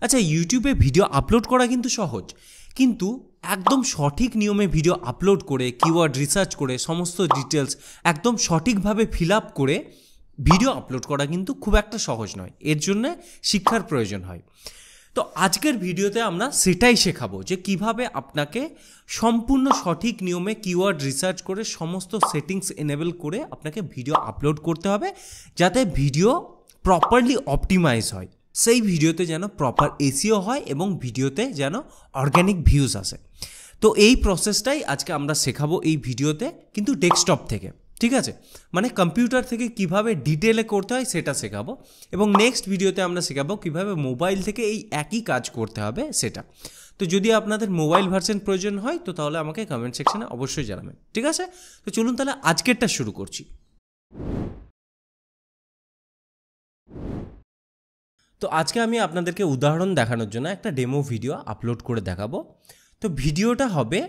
আচ্ছা, ইউটিউবে video upload করা কিন্তু সহজ, কিন্তু একদম সঠিক নিয়মে ভিডিও আপলোড করে কিওয়ার্ড রিসার্চ করে সমস্ত ডিটেলস একদম সঠিকভাবে ফিল আপ করে ভিডিও আপলোড করা কিন্তু খুব একটা সহজ নয়। এর জন্য শিক্ষার প্রয়োজন হয়। তো আজকের ভিডিওতে আমরা সেটাই শেখাবো যে কিভাবে আপনাকে সম্পূর্ণ সঠিক নিয়মে কিওয়ার্ড রিসার্চ করে সমস্ত সেটিংস এনেবল করে আপনাকে ভিডিও আপলোড করতে হবে, যাতে ভিডিও প্রপারলি অপটিমাইজ হয়, সেই ভিডিওতে যেন প্রপার এসইও হয় এবং ভিডিওতে যেন অর্গ্যানিক ভিউজ আসে। তো এই প্রসেসটাই আজকে আমরা শেখাবো এই ভিডিওতে, কিন্তু ডেস্কটপ থেকে, ঠিক আছে? মানে কম্পিউটার থেকে কিভাবে ডিটেলে করতে হয় সেটা শেখাবো, এবং নেক্সট ভিডিওতে আমরা শেখাবো কিভাবে মোবাইল থেকে এই একই কাজ করতে হবে সেটা। তো যদি আপনাদের মোবাইল ভার্সন প্রয়োজন হয় তো তাহলে আমাকে কমেন্ট সেকশনে অবশ্যই জানাবেন, ঠিক আছে? তো চলুন তাহলে আজকেরটা শুরু করছি। তো আজকে আমি আপনাদেরকে উদাহরণ দেখানোর জন্য একটা ডেমো ভিডিও আপলোড করে দেখাবো। তো ভিডিওটা হবে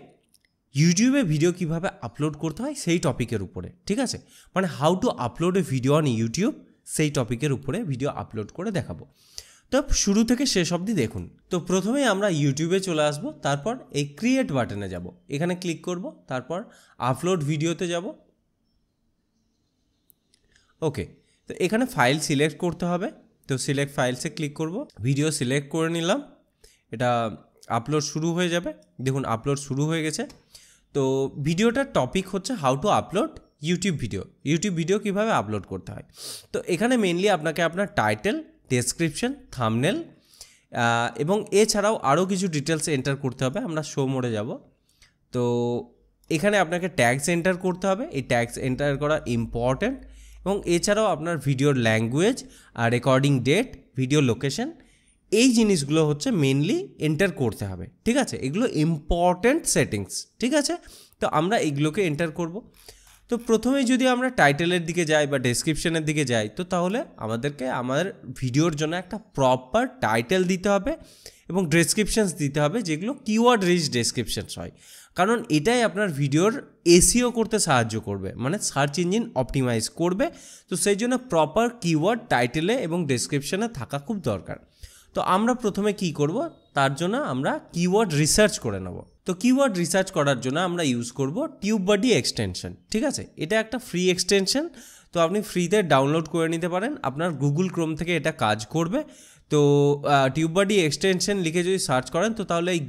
ইউটিউবে ভিডিও কিভাবে আপলোড করতে হয় সেই টপিকের উপরে, ঠিক আছে? মানে how to upload A video on YouTube, সেই টপিকের উপরে ভিডিও আপলোড করে দেখাবো। তো শুরু থেকে শেষ অবধি দেখুন। তো প্রথমেই আমরা ইউটিউবে চলে আসব, তারপর এই ক্রিয়েট বাটনে যাব, এখানে ক্লিক করব, তারপর আপলোড ভিডিওতে যাব। ওকে, তো এখানে ফাইল সিলেক্ট করতে হবে, তো সিলেক্ট ফাইলসে ক্লিক করব, ভিডিও সিলেক্ট করে নিলাম, এটা আপলোড শুরু হয়ে যাবে। দেখুন আপলোড শুরু হয়ে গেছে। তো ভিডিওটার টপিক হচ্ছে how to upload YouTube video কীভাবে আপলোড করতে হয়। তো এখানে মেনলি আপনাকে আপনার টাইটেল, ডেসক্রিপশন, থাম্বনেল এবং এছাড়াও আরও কিছু ডিটেলস এন্টার করতে হবে। আমরা শো মোডে যাব। তো এখানে আপনাকে ট্যাগস এন্টার করতে হবে, এই ট্যাগস এন্টার করা ইম্পর্ট্যান্ট। এবং এছাড়াও আপনার ভিডিওর ল্যাঙ্গুয়েজ আর রেকর্ডিং ডেট, ভিডিও লোকেশন, এই জিনিসগুলো হচ্ছে মেনলি এন্টার করতে হবে, ঠিক আছে? এগুলো ইম্পর্ট্যান্ট সেটিংস, ঠিক আছে? তো আমরা এইগুলোকে এন্টার করব। তো প্রথমে যদি আমরা টাইটেলের দিকে যাই বা ডেসক্রিপশনের দিকে যাই, তো তাহলে আমাদেরকে আমাদের ভিডিওর জন্য একটা প্রপার টাইটেল দিতে হবে এবং ডেসক্রিপশনস দিতে হবে, যেগুলো কিওয়ার্ড রিচ ডেসক্রিপশনস হয়, কারণ এটাই আপনার ভিডিওর এসইও করতে সাহায্য করবে, মানে সার্চ ইঞ্জিন অপটিমাইজ করবে। তো সেই জন্য প্রপার কিওয়ার্ড টাইটেলে এবং ডেসক্রিপশনে থাকা খুব দরকার। তো আমরা প্রথমে কি করব, তার জন্য আমরা কিওয়ার্ড রিসার্চ করে নেব। তো কিওয়ার্ড রিসার্চ করার জন্য আমরা ইউজ করব টিউববাডি এক্সটেনশন, ঠিক আছে? এটা একটা ফ্রি এক্সটেনশন, তো আপনি ফ্রিতে ডাউনলোড করে নিতে পারেন, আপনার গুগল ক্রোম থেকে এটা কাজ করবে। তো টিউববাডি এক্সটেনশন লিখে যদি সার্চ করেন তো তাহলে এই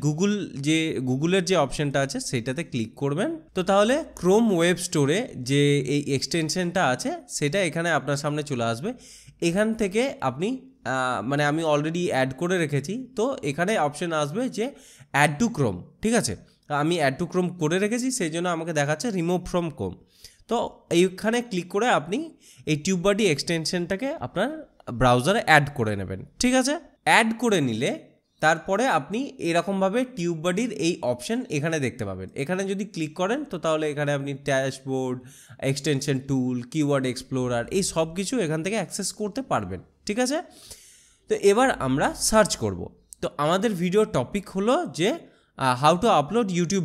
গুগলের যে অপশানটা আছে সেটাতে ক্লিক করবেন। তো তাহলে ক্রোম ওয়েব স্টোরে যে এই এক্সটেনশনটা আছে সেটা এখানে আপনার সামনে চলে আসবে। এখান থেকে আপনি মানে আমি অলরেডি অ্যাড করে রেখেছি, তো এখানে অপশান আসবে যে অ্যাড টু ক্রোম, ঠিক আছে? আমি অ্যাড টু ক্রোম করে রেখেছি, সেই জন্য আমাকে দেখাচ্ছে রিমুভ ফ্রম ক্রোম। তো এইখানে ক্লিক করে আপনি এই টিউববাডি এক্সটেনশনটাকে আপনার ব্রাউজারে অ্যাড করে নেবেন, ঠিক আছে? অ্যাড করে নিলে তারপরে আপনি এরকমভাবে টিউববাডির এই অপশান এখানে দেখতে পাবেন। এখানে যদি ক্লিক করেন তো তাহলে এখানে আপনি ড্যাশবোর্ড, এক্সটেনশন টুল, কিওয়ার্ড এক্সপ্লোরার, এই সব কিছু এখান থেকে অ্যাক্সেস করতে পারবেন, ঠিক আছে? তো এবার আমরা সার্চ করব। তো আমাদের ভিডিও টপিক হলো যে how to upload YouTube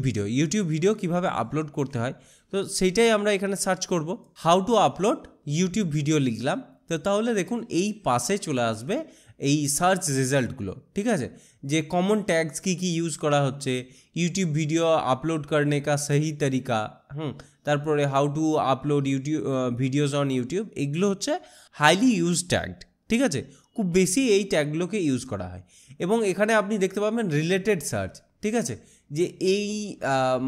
video কীভাবে আপলোড করতে হয়। তো সেইটাই আমরা এখানে সার্চ করব, how to upload YouTube video লিখলাম। তো তাহলে দেখুন এই পাশে চলে আসবে এই সার্চ রেজাল্টগুলো, ঠিক আছে? যে কমন ট্যাগস কী ইউজ করা হচ্ছে, ইউটিউব ভিডিও আপলোড করনে কা সহি তরিকা, তারপরে how to upload YouTube videos on YouTube, এগুলো হচ্ছে হাইলি ইউজ ট্যাগড, ঠিক আছে? খুব বেশি এই ট্যাগগুলোকে ইউজ করা হয়। এবং এখানে আপনি দেখতে পাবেন রিলেটেড সার্চ, ঠিক আছে? যে এই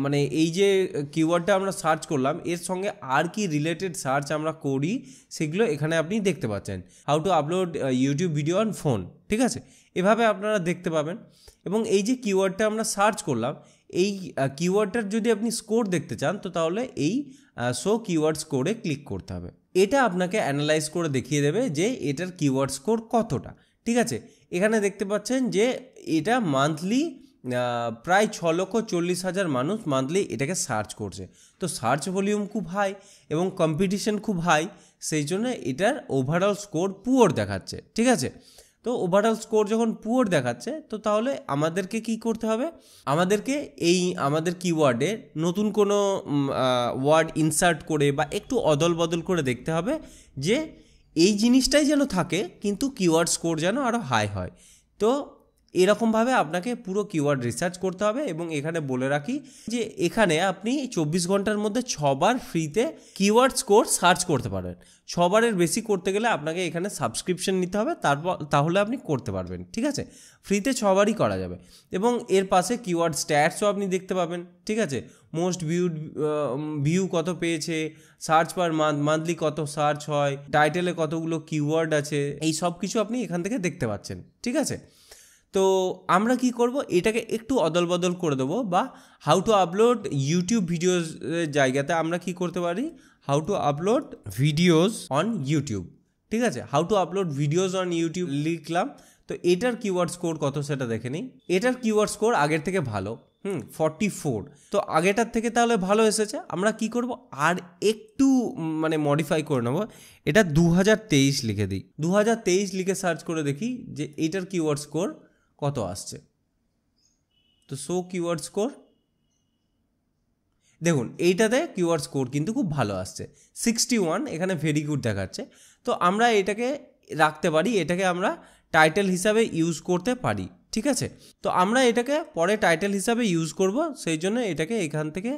মানে এই যে কিওয়ার্ডটা আমরা সার্চ করলাম এর সঙ্গে আর কি রিলেটেড সার্চ আমরা করি সেগুলো এখানে আপনি দেখতে পাচ্ছেন। How to upload YouTube video on phone, ঠিক আছে? এভাবে আপনারা দেখতে পাবেন। এবং এই যে কিওয়ার্ডটা আমরা সার্চ করলাম, এই কিওয়ার্ডটার যদি আপনি স্কোর দেখতে চান তো তাহলে এই শো কিওয়ার্ড স্কোরে ক্লিক করতে হবে। এটা আপনাকে অ্যানালাইজ করে দেখিয়ে দেবে যে এটার কিওয়ার্ড স্কোর কতটা, ঠিক আছে? এখানে দেখতে পাচ্ছেন যে এটা মান্থলি প্রায় 6,40,000 মানুষ মান্থলি এটাকে সার্চ করছে। তো সার্চ ভলিউম খুব হাই এবং কম্পিটিশন খুব হাই, সেই জন্য এটার ওভারঅল স্কোর পুয়ার দেখাচ্ছে, ঠিক আছে? তো ওভারঅল স্কোর যখন পুয়ার দেখাচ্ছে তো তাহলে আমাদেরকে কি করতে হবে, আমাদেরকে এই আমাদের কিওয়ার্ডে নতুন কোনো ওয়ার্ড ইনসার্ট করে বা একটু অদল বদল করে দেখতে হবে যে এই জিনিসটাই যেন থাকে কিন্তু কিওয়ার্ড স্কোর যেন আরও হাই হয়। তো এরকমভাবে আপনাকে পুরো কিওয়ার্ড রিসার্চ করতে হবে। এবং এখানে বলে রাখি যে এখানে আপনি 24 ঘন্টার মধ্যে 6 বার ফ্রিতে কিওয়ার্ড স্কোর সার্চ করতে পারেন। 6 বারের বেশি করতে গেলে আপনাকে এখানে সাবস্ক্রিপশন নিতে হবে, তাহলে আপনি করতে পারবেন। ঠিক আছে, ফ্রিতে 6 বারই করা যাবে। এবং এর পাশে কিওয়ার্ড স্ট্যাটসও আপনি দেখতে পাবেন। ঠিক আছে, মোস্ট ভিউ কত পেয়েছে, সার্চ পার মান্থলি কত সার্চ হয়, টাইটেলে কতগুলো কিওয়ার্ড আছে, এই সব কিছু আপনি এখান থেকে দেখতে পাচ্ছেন। ঠিক আছে, তো আমরা কি করব, এটাকে একটু অদল বদল করে দেবো, বা how to upload YouTube videos জায়গাতে আমরা কি করতে পারি, how to upload videos on YouTube. ঠিক আছে, how to upload videos on YouTube লিখলাম। তো এটার কিওয়ার্ড স্কোর কত সেটা দেখে নিই। এটার কিওয়ার্ড স্কোর আগের থেকে ভালো, 44। তো আগেটার থেকে তাহলে ভালো এসেছে। আমরা কি করব, আর একটু মানে মডিফাই করে নেব, এটা 2023 লিখে দিই। 2023 লিখে সার্চ করে দেখি যে এইটার কিওয়ার্ড স্কোর কত আসছে। তো শো কিওয়ার্ড স্কোর, দেখুন এইটাতে কিওয়ার্ড স্কোর কিন্তু খুব ভালো আসছে, 61, এখানে ভেরি গুড দেখাচ্ছে। তো আমরা এটাকে রাখতে পারি, এটাকে আমরা টাইটেল হিসাবে ইউজ করতে পারি। ঠিক আছে, তো আমরা এটাকে পরে টাইটেল হিসাবে ইউজ করব, সেই জন্য এটাকে এখান থেকে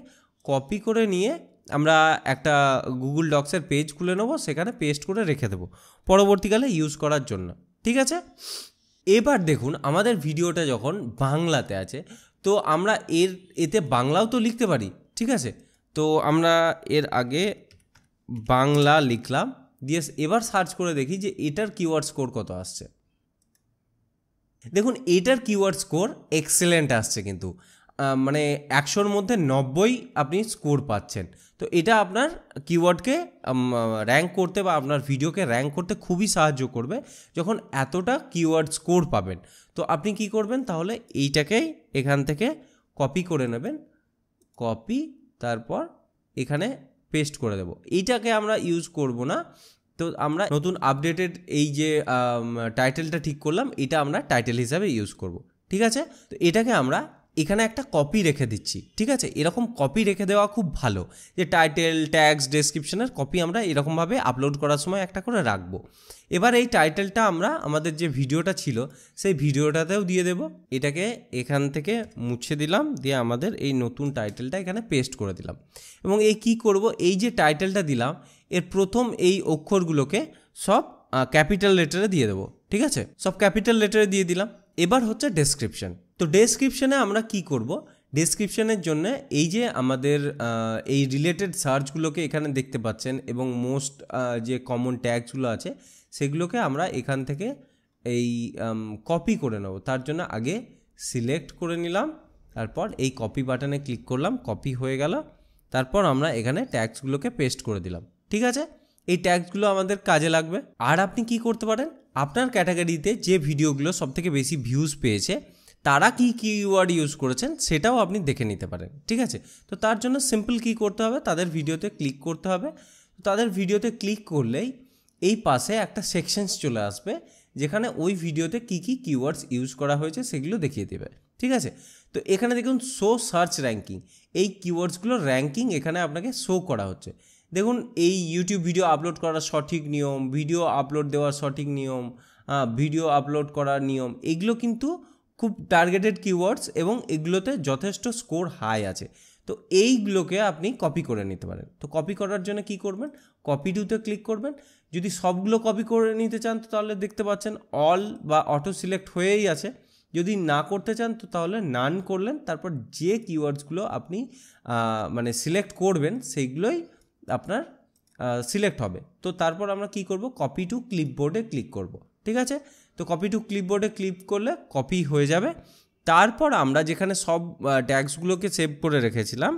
কপি করে নিয়ে আমরা একটা গুগল ডক্সের পেজ খুলে নেব, সেখানে পেস্ট করে রেখে দেবো পরবর্তীকালে ইউজ করার জন্য। ঠিক আছে, এবার দেখুন আমাদের ভিডিওটা যখন বাংলাতে আছে, তো আমরা এতে বাংলাও তো লিখতে পারি। ঠিক আছে, তো আমরা এর আগে বাংলা লিখলাম, দিয়ে এবার সার্চ করে দেখি যে এটার কিওয়ার্ড স্কোর কত আসছে। দেখুন এটার কিওয়ার্ড স্কোর এক্সেলেন্ট আসছে, কিন্তু মানে 100-র মধ্যে 90 আপনি স্কোর পাচ্ছেন। তো এটা আপনার কিওয়ার্ডকে র্যাঙ্ক করতে বা আপনার ভিডিওকে র্যাঙ্ক করতে খুবই সাহায্য করবে যখন এতটা কিওয়ার্ড স্কোর পাবেন। তো আপনি কি করবেন, তাহলে এইটাকেই এখান থেকে কপি করে নেবেন, কপি, তারপর এখানে পেস্ট করে দেব। এইটাকে আমরা ইউজ করব না, তো আমরা নতুন আপডেটেড এই যে টাইটেলটা ঠিক করলাম, এটা আমরা টাইটেল হিসাবে ইউজ করব। ঠিক আছে, তো এটাকে আমরা এখানে একটা কপি রেখে দিচ্ছি। ঠিক আছে, এরকম কপি রেখে দেওয়া খুব ভালো, যে টাইটেল, ট্যাগস, ডেসক্রিপশনের কপি আমরা এরকমভাবে আপলোড করার সময় একটা করে রাখবো। এবার এই টাইটেলটা আমরা আমাদের যে ভিডিওটা ছিল সেই ভিডিওটাতেও দিয়ে দেব। এটাকে এখান থেকে মুছে দিলাম, দিয়ে আমাদের এই নতুন টাইটেলটা এখানে পেস্ট করে দিলাম। এবং এই কি করব, এই যে টাইটেলটা দিলাম এর প্রথম এই অক্ষরগুলোকে সব ক্যাপিটাল লেটারে দিয়ে দেবো। ঠিক আছে, সব ক্যাপিটাল লেটারে দিয়ে দিলাম। এবার হচ্ছে ডেসক্রিপশন। তো ডেসক্রিপশনে আমরা কি করব, ডেসক্রিপশনের জন্য এই যে আমাদের এই রিলেটেড সার্চগুলোকে এখানে দেখতে পাচ্ছেন, এবং মোস্ট যে কমন ট্যাগসগুলো আছে সেগুলোকে আমরা এখান থেকে এই কপি করে নেব। তার জন্য আগে সিলেক্ট করে নিলাম, তারপর এই কপি বাটনে ক্লিক করলাম, কপি হয়ে গেল। তারপর আমরা এখানে ট্যাগসগুলোকে পেস্ট করে দিলাম। ঠিক আছে, এই ট্যাগসগুলো আমাদের কাজে লাগবে। আর আপনি কি করতে পারেন, আপনার ক্যাটাগরিতে যে ভিডিওগুলো সবথেকে বেশি ভিউজ পেয়েছে তারা কি কিওয়ার্ড ইউজ করেছেন সেটাও আপনি দেখে নিতে পারেন। ঠিক আছে, তো তার জন্য সিম্পল কি করতে হবে, তাদের ভিডিওতে ক্লিক করতে হবে। তাদের ভিডিওতে ক্লিক করলেই এই পাশে একটা সেকশনস চলে আসবে, যেখানে ওই ভিডিওতে কি কি কিওয়ার্ডস ইউজ করা হয়েছে সেগুলো দেখিয়ে দেবে। ঠিক আছে, তো এখানে দেখুন শো সার্চ র্যাঙ্কিং, এই কিওয়ার্ডসগুলোর র্যাঙ্কিং এখানে আপনাকে শো করা হচ্ছে। দেখুন এই ইউটিউব ভিডিও আপলোড করার সঠিক নিয়ম, ভিডিও আপলোড দেওয়ার সঠিক নিয়ম, ভিডিও আপলোড করার নিয়ম, এগুলো কিন্তু খুব টার্গেটেড কিওয়ার্ডস এবং এগুলোতে যথেষ্ট স্কোর হাই আছে। তো এইগুলোকে আপনি কপি করে নিতে পারেন। তো কপি করার জন্য কি করবেন, কপি টুতে ক্লিক করবেন। যদি সবগুলো কপি করে নিতে চান তো তাহলে দেখতে পাচ্ছেন অল বা অটো সিলেক্ট হয়েই আছে। যদি না করতে চান তো তাহলে নান করলেন, তারপর যে কিওয়ার্ডসগুলো আপনি মানে সিলেক্ট করবেন সেইগুলোই আপনার সিলেক্ট হবে। তো তারপর আমরা কি করব, কপি টু ক্লিপবোর্ডে ক্লিক করব। ঠিক আছে, তো কপি টু ক্লিপবোর্ডে ক্লিক করলে কপি হয়ে যাবে। তারপর আমরা যেখানে সব ট্যাগসগুলোকে সেভ করে রেখেছিলাম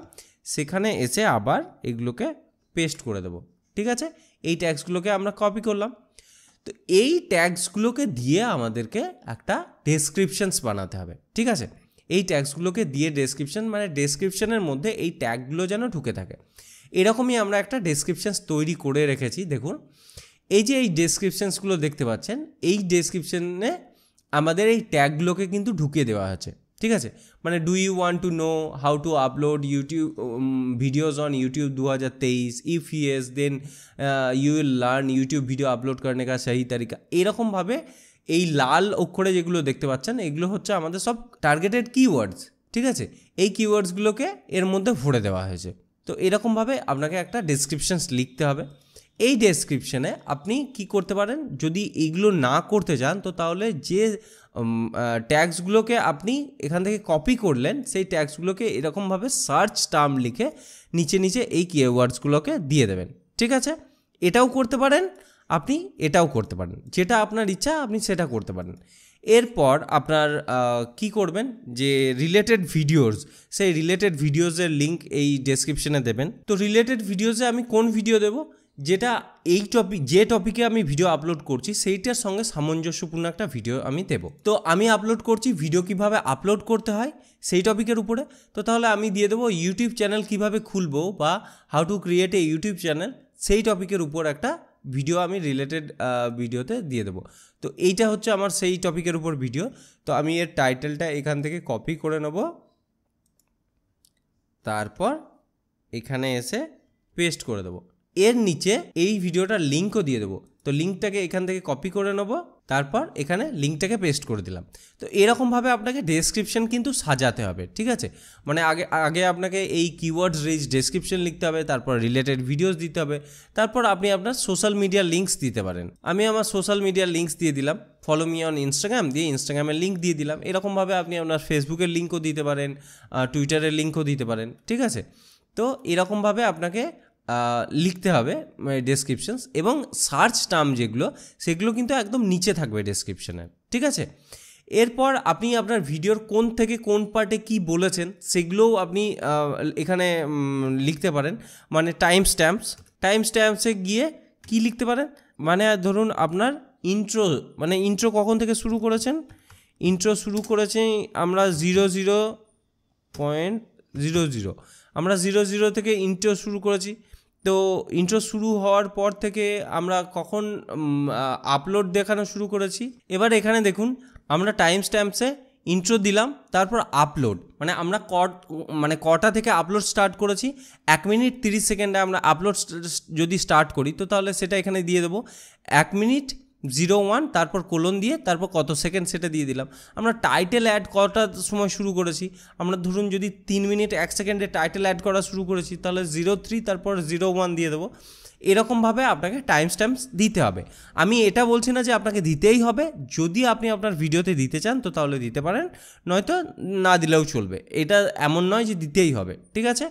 সেখানে এসে আবার এগুলোকে পেস্ট করে দেব। ঠিক আছে, এই ট্যাগসগুলোকে আমরা কপি করলাম। তো এই ট্যাগসগুলোকে দিয়ে আমাদেরকে একটা ডেসক্রিপশনস বানাতে হবে। ঠিক আছে, এই ট্যাগসগুলোকে দিয়ে ডেসক্রিপশন, মানে ডেসক্রিপশনের মধ্যে এই ট্যাগগুলো যেন ঢুকে থাকে, এরকমই আমরা একটা ডেসক্রিপশনস তৈরি করে রেখেছি। দেখুন এই যে এই ডেসক্রিপশনসগুলো দেখতে পাচ্ছেন, এই ডেসক্রিপশনে আমাদের এই ট্যাগগুলোকে কিন্তু ঢুকিয়ে দেওয়া আছে। ঠিক আছে, মানে do you want to know how to upload YouTube videos on YouTube 2023, if yes then you will learn YouTube video upload करने का सही तरीका। এরকমভাবে এই লাল অক্ষরে যেগুলো দেখতে পাচ্ছেন এগুলো হচ্ছে আমাদের সব টার্গেটেড কিওয়ার্ডস, ঠিক আছে। এই কিওয়ার্ডসগুলোকে এর মধ্যে ভরে দেওয়া হয়েছে। তো এরকমভাবে আপনাকে একটা ডেসক্রিপশনস লিখতে হবে। এই ডেসক্রিপশনে আপনি কি করতে পারেন, যদি এইগুলো না করতে চান তো তাহলে যে ট্যাগসগুলোকে আপনি এখান থেকে কপি করলেন সেই ট্যাগসগুলোকে এরকমভাবে সার্চ টার্ম লিখে নিচে নিচে এই কিওয়ার্ডসগুলোকে দিয়ে দেবেন, ঠিক আছে। এটাও করতে পারেন আপনি, এটাও করতে পারেন, যেটা আপনার ইচ্ছা আপনি সেটা করতে পারেন। এরপর আপনার কি করবেন, যে রিলেটেড ভিডিওস, সেই রিলেটেড ভিডিওসের লিঙ্ক এই ডেসক্রিপশনে দেবেন। তো রিলেটেড ভিডিওসে আমি কোন ভিডিও দেব, যেটা এই যে টপিকে আমি ভিডিও আপলোড করছি সেইটার সঙ্গে সামঞ্জস্যপূর্ণ একটা ভিডিও আমি দেব। তো আমি আপলোড করছি ভিডিও কিভাবে আপলোড করতে হয় সেই টপিকের উপরে। তো তাহলে আমি দিয়ে দেবো ইউটিউব চ্যানেল কিভাবে খুলবো বা how to create a YouTube channel, সেই টপিকের উপর একটা ভিডিও আমি রিলেটেড ভিডিওতে দিয়ে দেবো। তো এইটা হচ্ছে আমার সেই টপিকের উপর ভিডিও। তো আমি এর টাইটেলটা এখান থেকে কপি করে নেব, তারপর এখানে এসে পেস্ট করে দেবো। এর নিচে এই ভিডিওটার লিঙ্কও দিয়ে দেবো। তো লিঙ্কটাকে এখান থেকে কপি করে নেব, তারপর এখানে লিঙ্কটাকে পেস্ট করে দিলাম। তো এরকমভাবে আপনাকে ডেসক্রিপশন কিন্তু সাজাতে হবে, ঠিক আছে। মানে আগে আপনাকে এই কিওয়ার্ডস রিচ ডেসক্রিপশন লিখতে হবে, তারপর রিলেটেড ভিডিওস দিতে হবে, তারপর আপনি আপনার সোশ্যাল মিডিয়া লিঙ্কস দিতে পারেন। আমি আমার সোশ্যাল মিডিয়ার লিঙ্কস দিয়ে দিলাম, ফলো মি অন ইনস্টাগ্রাম দিয়ে ইনস্টাগ্রামের লিঙ্ক দিয়ে দিলাম। এরকমভাবে আপনি আপনার ফেসবুকের লিঙ্কও দিতে পারেন, টুইটারের লিঙ্কও দিতে পারেন, ঠিক আছে। তো এরকমভাবে আপনাকে লিখতে হবে ডেসক্রিপশনস, এবং সার্চ টার্ম যেগুলো সেগুলো কিন্তু একদম নিচে থাকবে ডেসক্রিপশনে, ঠিক আছে। এরপর আপনি আপনার ভিডিওর কোন থেকে কোন পার্টে কি বলেছেন সেগুলোও আপনি এখানে লিখতে পারেন। মানে টাইম স্ট্যাম্পসে গিয়ে কি লিখতে পারেন, মানে ধরুন আপনার ইন্ট্রো কখন থেকে শুরু করেছেন, ইন্ট্রো শুরু করেছি আমরা 00.00, আমরা 00 থেকে ইন্ট্রো শুরু করেছি। তো ইন্ট্রো শুরু হওয়ার পর থেকে আমরা কখন আপলোড দেখানো শুরু করেছি। এবার এখানে দেখুন আমরা টাইম স্ট্যাম্পসে ইন্ট্রো দিলাম, তারপর আপলোড, মানে আমরা কটা থেকে আপলোড স্টার্ট করেছি, 1 মিনিট 30 সেকেন্ডে আমরা আপলোড যদি স্টার্ট করি তো তাহলে সেটা এখানে দিয়ে দেবো 1 মিনিট 01, তারপর কোলন দিয়ে তারপর কত সেকেন্ড সেটা দিয়ে দিলাম। আমরা টাইটেল অ্যাড করার সময় শুরু করেছি, আমরা ধরুন যদি 3 মিনিট 1 সেকেন্ডে টাইটেল অ্যাড করা শুরু করেছি তাহলে 03 তারপর 01 দিয়ে দেবো। এরকমভাবে আপনাকে টাইম স্ট্যাম্পস দিতে হবে। আমি এটা বলছি না যে আপনাকে দিতেই হবে, যদি আপনি আপনার ভিডিওতে দিতে চান তো তাহলে দিতে পারেন, নয়তো না দিলেও চলবে। এটা এমন নয় যে দিতেই হবে, ঠিক আছে।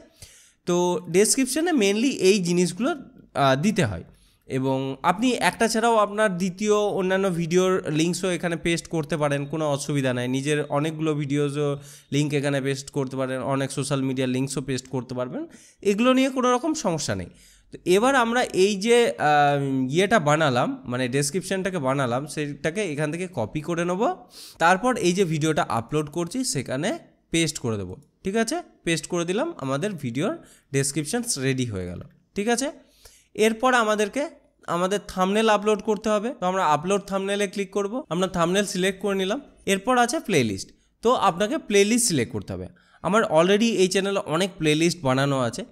তো ডেসক্রিপশনে মেনলি এই জিনিসগুলো দিতে হয়, এবং আপনি একটা ছাড়াও আপনার দ্বিতীয় অন্যান্য ভিডিওর লিঙ্কসও এখানে পেস্ট করতে পারেন, কোনো অসুবিধা নাই। নিজের অনেকগুলো ভিডিওসও লিঙ্ক এখানে পেস্ট করতে পারেন, অনেক সোশ্যাল মিডিয়ার লিঙ্কসও পেস্ট করতে পারবেন, এগুলো নিয়ে কোনো রকম সমস্যা নেই। তো এবার আমরা এই যে ইয়েটা বানালাম, মানে ডেসক্রিপশানটাকে বানালাম, সেটাকে এখান থেকে কপি করে নেব, তারপর এই যে ভিডিওটা আপলোড করছি সেখানে পেস্ট করে দেবো, ঠিক আছে। পেস্ট করে দিলাম, আমাদের ভিডিওর ডেসক্রিপশানস রেডি হয়ে গেল, ঠিক আছে। এরপর আমাদের থাম্বনেল আপলোড করতে হবে। তো আমরা আপলোড থাম্বনেলে ক্লিক করব, আমরা থাম্বনেল সিলেক্ট করে নিলাম। এরপর আছে প্লেলিস্ট, তো আপনাকে প্লেলিস্ট সিলেক্ট করতে হবে। আমার অলরেডি এই চ্যানেলে অনেক প্লেলিস্ট বানানো আছে।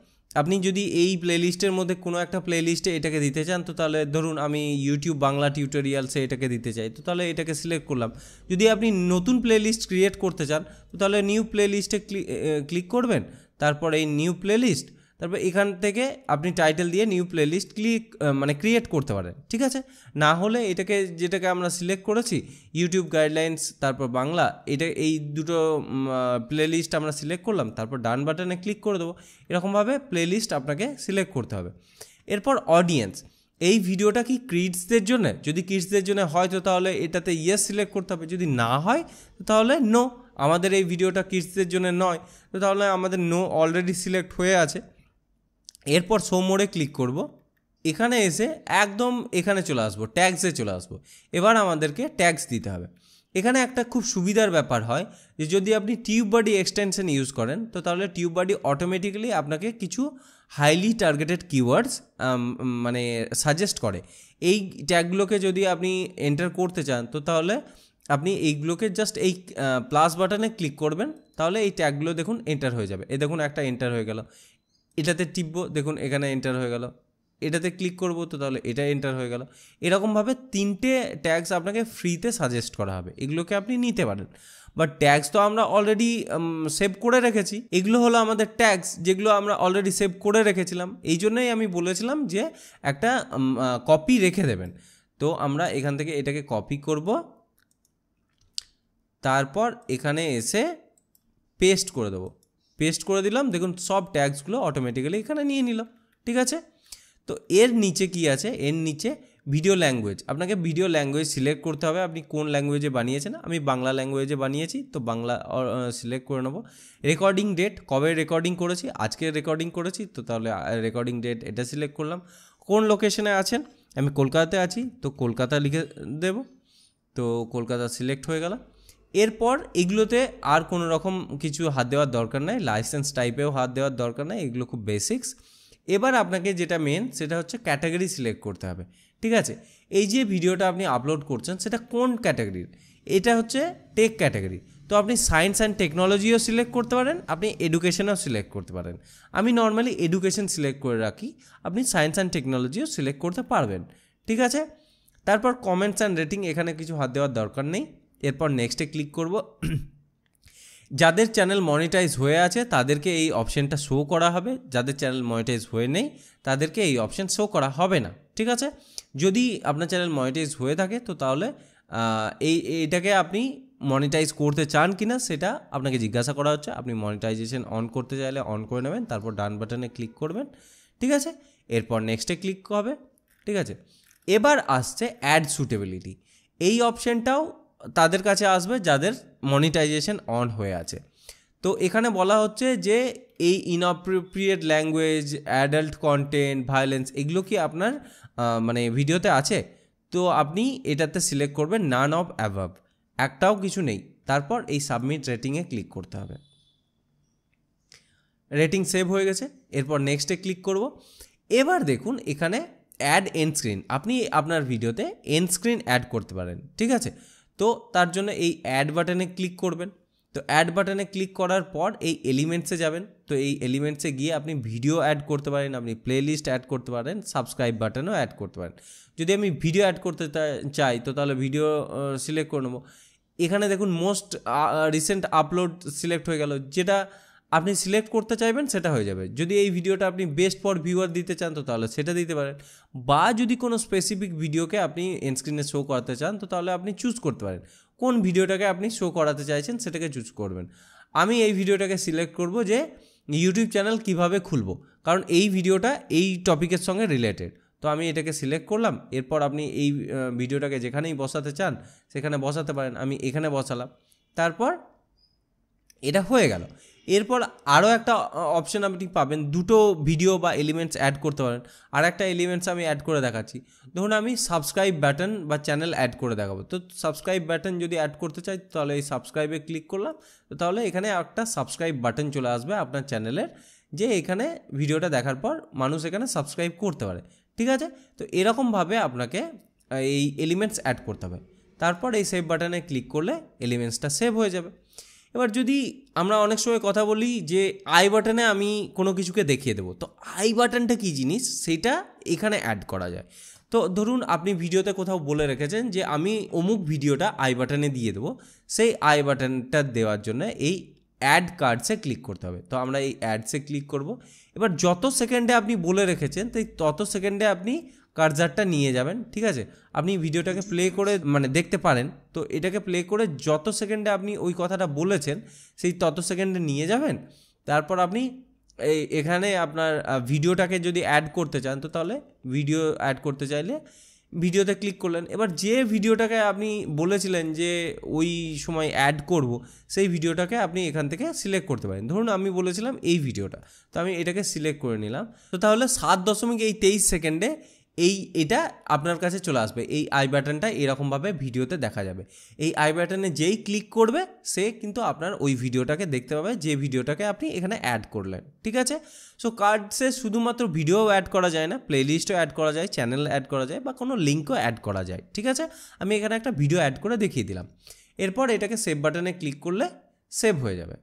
আপনি যদি এই প্লেলিস্টের মধ্যে কোনো একটা প্লেলিস্টে এটাকে দিতে চান তো তাহলে ধরুন আমি ইউটিউব বাংলা টিউটোরিয়ালসে এটাকে দিতে চাই, তো তাহলে এটাকে সিলেক্ট করলাম। যদি আপনি নতুন প্লেলিস্ট ক্রিয়েট করতে চান তো তাহলে নিউ প্লেলিস্টে ক্লিক করবেন, তারপর এই নিউ প্লেলিস্ট, তারপর এখান থেকে আপনি টাইটেল দিয়ে নিউ প্লেলিস্ট ক্রিয়েট করতে পারেন, ঠিক আছে। না হলে যেটাকে আমরা সিলেক্ট করেছি ইউটিউব গাইডলাইন্স তারপর বাংলা, এই দুটো প্লেলিস্ট আমরা সিলেক্ট করলাম, তারপর ডান বাটনে ক্লিক করে দেবো। এরকমভাবে প্লেলিস্ট আপনাকে সিলেক্ট করতে হবে। এরপর অডিয়েন্স, এই ভিডিওটা কি কিডসদের জন্য, যদি কিডসদের জন্য হয় তো তাহলে এটাতে ইয়েস সিলেক্ট করতে হবে, যদি না হয় তাহলে নো, আমাদের এই ভিডিওটা কিডসদের জন্য নয়, তো তাহলে আমাদের নো অলরেডি সিলেক্ট হয়ে আছে। এরপর শো মোডে ক্লিক করব, এখানে এসে একদম এখানে চলে আসবো, ট্যাগসে চলে আসবো। এবার আমাদেরকে ট্যাগস দিতে হবে। এখানে একটা খুব সুবিধার ব্যাপার হয় যে যদি আপনি টিউববাডি এক্সটেনশন ইউজ করেন তো তাহলে টিউববাডি অটোমেটিক্যালি আপনাকে কিছু হাইলি টার্গেটেড কিওয়ার্ডস সাজেস্ট করে। এই ট্যাগগুলোকে যদি আপনি এন্টার করতে চান তো তাহলে আপনি এইগুলোকে জাস্ট এই প্লাস বাটনে ক্লিক করবেন, তাহলে এই ট্যাগগুলো দেখুন এন্টার হয়ে যাবে। দেখুন একটা এন্টার হয়ে গেল, এটাতে টিপবো, দেখুন এখানে এন্টার হয়ে গেল, এটাতে ক্লিক করব, তো তাহলে এটা এন্টার হয়ে গেল। এরকমভাবে 3টে ট্যাগস আপনাকে ফ্রিতে সাজেস্ট করা হবে, এগুলোকে আপনি নিতে পারেন। বাট ট্যাগস তো আমরা অলরেডি সেভ করে রেখেছি, এগুলো হলো আমাদের ট্যাগস যেগুলো আমরা অলরেডি সেভ করে রেখেছিলাম। এই জন্যই আমি বলেছিলাম যে একটা কপি রেখে দেবেন। তো আমরা এখান থেকে এটাকে কপি করব, তারপর এখানে এসে পেস্ট করে দেবো। পেস্ট করে দিলাম, দেখুন সব ট্যাগসগুলো অটোমেটিক্যালি এখানে নিয়ে নিল। ঠিক আছে, তো এর নিচে কি আছে, এর নিচে ভিডিও ল্যাঙ্গুয়েজ, আপনাকে ভিডিও ল্যাঙ্গুয়েজ সিলেক্ট করতে হবে, আপনি কোন ল্যাঙ্গুয়েজে বানিয়েছেন। আমি বাংলা ল্যাঙ্গুয়েজে বানিয়েছি, তো বাংলা সিলেক্ট করে নেব। রেকর্ডিং ডেট, কবে রেকর্ডিং করেছি, আজকে রেকর্ডিং করেছি, তো তাহলে রেকর্ডিং ডেট এটা সিলেক্ট করলাম। কোন লোকেশনে আছেন, আমি কলকাতাতে আছি, তো কলকাতা লিখে দেব, তো কলকাতা সিলেক্ট হয়ে গেল। এরপর এগুলোতে আর কোনো রকম কিছু হাত দেওয়ার দরকার নাই, লাইসেন্স টাইপেও হাত দেওয়ার দরকার নাই, এগুলো খুব বেসিক্স। এবার আপনাকে যেটা মেন সেটা হচ্ছে ক্যাটাগরি সিলেক্ট করতে হবে। ঠিক আছে, এই যে ভিডিওটা আপনি আপলোড করছেন সেটা কোন ক্যাটাগরির, এটা হচ্ছে টেক ক্যাটাগরি। তো আপনি সায়েন্স অ্যান্ড টেকনোলজিও সিলেক্ট করতে পারেন, আপনি এডুকেশনও সিলেক্ট করতে পারেন। আমি নর্মালি এডুকেশন সিলেক্ট করে রাখি, আপনি সায়েন্স অ্যান্ড টেকনোলজিও সিলেক্ট করতে পারবেন। ঠিক আছে, তারপর কমেন্টস অ্যান্ড রেটিং, এখানে কিছু হাত দেওয়ার দরকার নেই। এরপর নেক্সটে ক্লিক করব। যাদের চ্যানেল মনিটাইজ হয়ে আছে তাদেরকে এই অপশানটা শো করা হবে, যাদের চ্যানেল মনিটাইজ হয়ে নেই তাদেরকে এই অপশান শো করা হবে না। ঠিক আছে, যদি আপনার চ্যানেল মনিটাইজ হয়ে থাকে তো তাহলে এইটাকে আপনি মনিটাইজ করতে চান কি না সেটা আপনাকে জিজ্ঞাসা করা হচ্ছে। আপনি মনিটাইজেশন অন করতে চাইলে অন করে নেবেন, তারপর ডান বাটনে ক্লিক করবেন। ঠিক আছে, এরপর নেক্সটে ক্লিক হবে। ঠিক আছে, এবার আসছে অ্যাড সুটেবিলিটি, এই অপশানটাও তাদের কাছে আসবে যাদের মনিটাইজেশন অন হয়ে আছে। তো এখানে বলা হচ্ছে যে এই inappropriate language, adult content, violence এগুলো কি আপনার মানে ভিডিওতে আছে, তো আপনি এটাতে সিলেক্ট করবেন নান অফ অ্যাভাব, একটাও কিছু নেই। তারপর এই সাবমিট রেটিংয়ে ক্লিক করতে হবে। রেটিং সেভ হয়ে গেছে, এরপর নেক্সটে ক্লিক করব। এবার দেখুন এখানে অ্যাড এন্ড স্ক্রিন, আপনি আপনার ভিডিওতে এন্ড স্ক্রিন অ্যাড করতে পারেন। ঠিক আছে, তো তার জন্য এই অ্যাড বাটনে ক্লিক করবেন। তো অ্যাড বাটনে ক্লিক করার পর এই এলিমেন্টসে যাবেন, তো এই এলিমেন্টসে গিয়ে আপনি ভিডিও অ্যাড করতে পারেন, আপনি প্লেলিস্ট অ্যাড করতে পারেন, সাবস্ক্রাইব বাটনও অ্যাড করতে পারেন। যদি আমি ভিডিও অ্যাড করতে চাই তো তাহলে ভিডিও সিলেক্ট করে নেবো। এখানে দেখুন মোস্ট রিসেন্ট আপলোড সিলেক্ট হয়ে গেল, যেটা আপনি সিলেক্ট করতে চাইবেন সেটা হয়ে যাবে। যদি এই ভিডিওটা আপনি বেস্ট ফর ভিউয়ার দিতে চান তো তাহলে সেটা দিতে পারেন, বা যদি কোনো স্পেসিফিক ভিডিওকে আপনি এন্ড স্ক্রিনে শো করাতে চান তো তাহলে আপনি চুজ করতে পারেন কোন ভিডিওটাকে আপনি শো করাতে চাইছেন, সেটাকে চুজ করবেন। আমি এই ভিডিওটাকে সিলেক্ট করব যে ইউটিউব চ্যানেল কিভাবে খুলবো, কারণ এই ভিডিওটা এই টপিকের সঙ্গে রিলেটেড। তো আমি এটাকে সিলেক্ট করলাম, এরপর আপনি এই ভিডিওটাকে যেখানেই বসাতে চান সেখানে বসাতে পারেন, আমি এখানে বসালাম, তারপর এটা হয়ে গেল। এরপর আরও একটা অপশান আপনি পাবেন, দুটো ভিডিও বা এলিমেন্টস অ্যাড করতে পারেন। আর একটা এলিমেন্টস আমি অ্যাড করে দেখাচ্ছি, ধরুন আমি সাবস্ক্রাইব বাটন বা চ্যানেল অ্যাড করে দেখাবো। তো সাবস্ক্রাইব বাটন যদি অ্যাড করতে চাই তাহলে এই সাবস্ক্রাইবে ক্লিক করলাম, তো তাহলে এখানে একটা সাবস্ক্রাইব বাটন চলে আসবে আপনার চ্যানেলের, যে এখানে ভিডিওটা দেখার পর মানুষ এখানে সাবস্ক্রাইব করতে পারে। ঠিক আছে, তো এরকমভাবে আপনাকে এই এলিমেন্টস অ্যাড করতে হবে। তারপর এই সেভ বাটনে ক্লিক করলে এলিমেন্টসটা সেভ হয়ে যাবে। এবার যদি আমরা অনেক সময় কথা বলি যে আই বাটনে আমি কোনো কিছুকে দেখিয়ে দেবো, তো আই বাটনটা কী জিনিস সেটা এখানে অ্যাড করা যায়। তো ধরুন আপনি ভিডিওতে কোথাও বলে রেখেছেন যে আমি অমুক ভিডিওটা আই বাটনে দিয়ে দেবো, সেই আই বাটনটা দেওয়ার জন্য এই অ্যাড কার্ডসে ক্লিক করতে হবে। তো আমরা এই অ্যাডসে ক্লিক করব। এবার যত সেকেন্ডে আপনি বলে রেখেছেন তো তত সেকেন্ডে আপনি কার্সারটা নিয়ে যাবেন। ঠিক আছে, আপনি ভিডিওটাকে প্লে করে মানে দেখতে পারেন, তো এটাকে প্লে করে যত সেকেন্ডে আপনি ওই কথাটা বলেছেন সেই তত সেকেন্ডে নিয়ে যাবেন। তারপর আপনি এখানে আপনার ভিডিওটাকে যদি অ্যাড করতে চান তো তাহলে ভিডিও অ্যাড করতে চাইলে ভিডিওতে ক্লিক করলেন। এবার যে ভিডিওটাকে আপনি বলেছিলেন যে ওই সময় অ্যাড করব সেই ভিডিওটাকে আপনি এখান থেকে সিলেক্ট করতে পারেন। ধরুন আমি বলেছিলাম এই ভিডিওটা, তো আমি এটাকে সিলেক্ট করে নিলাম। তো তাহলে 7.23 সেকেন্ডে এটা আপনার কাছে চলে আসবে। এই আই বাটনটা এরকমভাবে ভিডিওতে দেখা যাবে। এই আই বাটনে যেই ক্লিক করবে সে কিন্তু আপনার ওই ভিডিওটাকে দেখতে পাবে, যে ভিডিওটাকে আপনি এখানে অ্যাড করলেন। ঠিক আছে, সো কার্ডসে শুধুমাত্র ভিডিও অ্যাড করা যায় না, প্লেলিস্টও অ্যাড করা যায়, চ্যানেল অ্যাড করা যায়, বা কোনো লিঙ্কও অ্যাড করা যায়। ঠিক আছে, আমি এখানে একটা ভিডিও অ্যাড করে দেখিয়ে দিলাম। এরপর এটাকে সেভ বাটনে ক্লিক করলে সেভ হয়ে যাবে।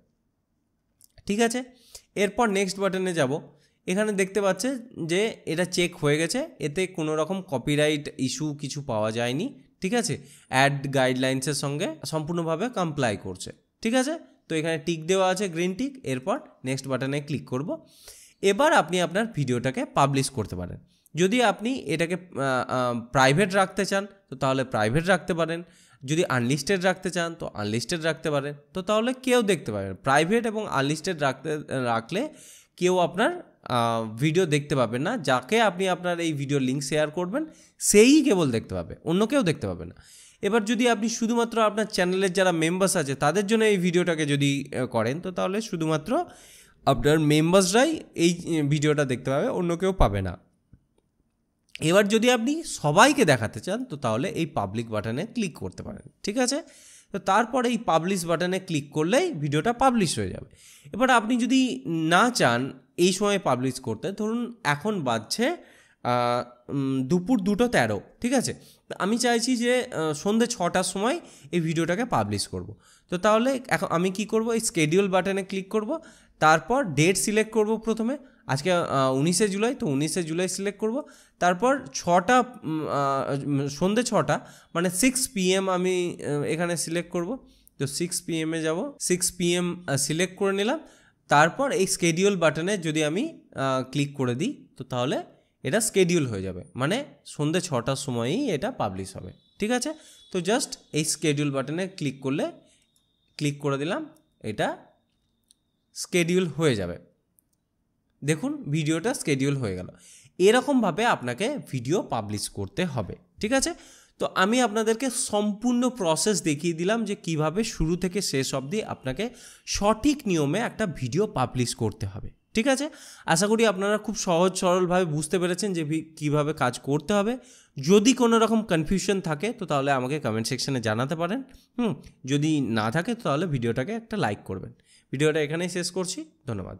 ঠিক আছে, এরপর নেক্সট বাটনে যাব। এখানে দেখতে পাচ্ছে যে এটা চেক হয়ে গেছে, এতে কোনো রকম কপিরাইট ইস্যু কিছু পাওয়া যায়নি, ঠিক আছে। অ্যাড গাইডলাইন্সের সঙ্গে সম্পূর্ণভাবে কমপ্লাই করছে, ঠিক আছে। তো এখানে টিক দেওয়া আছে, গ্রিন টিক। এরপর নেক্সট বাটনে ক্লিক করব। এবার আপনি আপনার ভিডিওটাকে পাবলিশ করতে পারেন। যদি আপনি এটাকে প্রাইভেট রাখতে চান তো তাহলে প্রাইভেট রাখতে পারেন, যদি আনলিস্টেড রাখতে চান তো আনলিস্টেড রাখতে পারেন। তো তাহলে কেউ দেখতে পাবেন। প্রাইভেট এবং আনলিস্টেড রাখলে কেউ আপনার ভিডিও দেখতে পাবেন না। যাকে আপনি আপনার এই ভিডিও লিঙ্ক শেয়ার করবেন সেই কেবল দেখতে পাবে, অন্য কেউ দেখতে পাবে না। এবার যদি আপনি শুধুমাত্র আপনার চ্যানেলের যারা মেম্বার্স আছে তাদের জন্য এই ভিডিওটাকে যদি করেন তো তাহলে শুধুমাত্র আপনার মেম্বার্সরাই এই ভিডিওটা দেখতে পাবে, অন্য কেউ পাবে না। এবার যদি আপনি সবাইকে দেখাতে চান তো তাহলে এই পাবলিক বাটনে ক্লিক করতে পারেন, ঠিক আছে। তো তারপর এই পাবলিশ বাটনে ক্লিক করলেই ভিডিওটা পাবলিশ হয়ে যাবে। এবার আপনি যদি না চান এই সময় পাবলিশ করতে, ধরুন এখন বাজছে দুপুর 2:13, ঠিক আছে। আমি চাইছি যে সন্ধ্যে 6টার সময় এই ভিডিওটাকে পাবলিশ করব। তো তাহলে এখন আমি কি করব, এই স্কেডিউল বাটনে ক্লিক করব। তারপর ডেট সিলেক্ট করব। প্রথমে আজকে 19শে জুলাই, তো 19শে জুলাই সিলেক্ট করব। তারপর সন্ধ্যে 6টা মানে 6 PM আমি এখানে সিলেক্ট করব। তো 6 PM-এ যাব, 6 PM সিলেক্ট করে নিলাম। তারপর এই স্কেডিউল বাটনে যদি আমি ক্লিক করে দিই তো তাহলে এটা স্কেডিউল হয়ে যাবে, মানে সন্ধ্যে 6টার সময়ই এটা পাবলিশ হবে, ঠিক আছে। তো জাস্ট এই স্কেডিউল বাটনে ক্লিক করে দিলাম, এটা স্কেডিউল হয়ে যাবে। দেখুন ভিডিওটা স্কেডিউল হয়ে গেল। এরকমভাবে আপনাকে ভিডিও পাবলিশ করতে হবে, ঠিক আছে। তো আমি আপনাদেরকে সম্পূর্ণ প্রসেস দেখিয়ে দিলাম যে কিভাবে শুরু থেকে শেষ অবধি আপনাকে সঠিক নিয়মে একটা ভিডিও পাবলিশ করতে হবে, ঠিক আছে। আশা করি আপনারা খুব সহজ সরলভাবে বুঝতে পেরেছেন যে কিভাবে কাজ করতে হবে। যদি কোনো রকম কনফিউশন থাকে তো তাহলে আমাকে কমেন্ট সেকশনে জানাতে পারেন। যদি না থাকে তাহলে ভিডিওটাকে একটা লাইক করবেন। ভিডিওটা এখানেই শেষ করছি, ধন্যবাদ।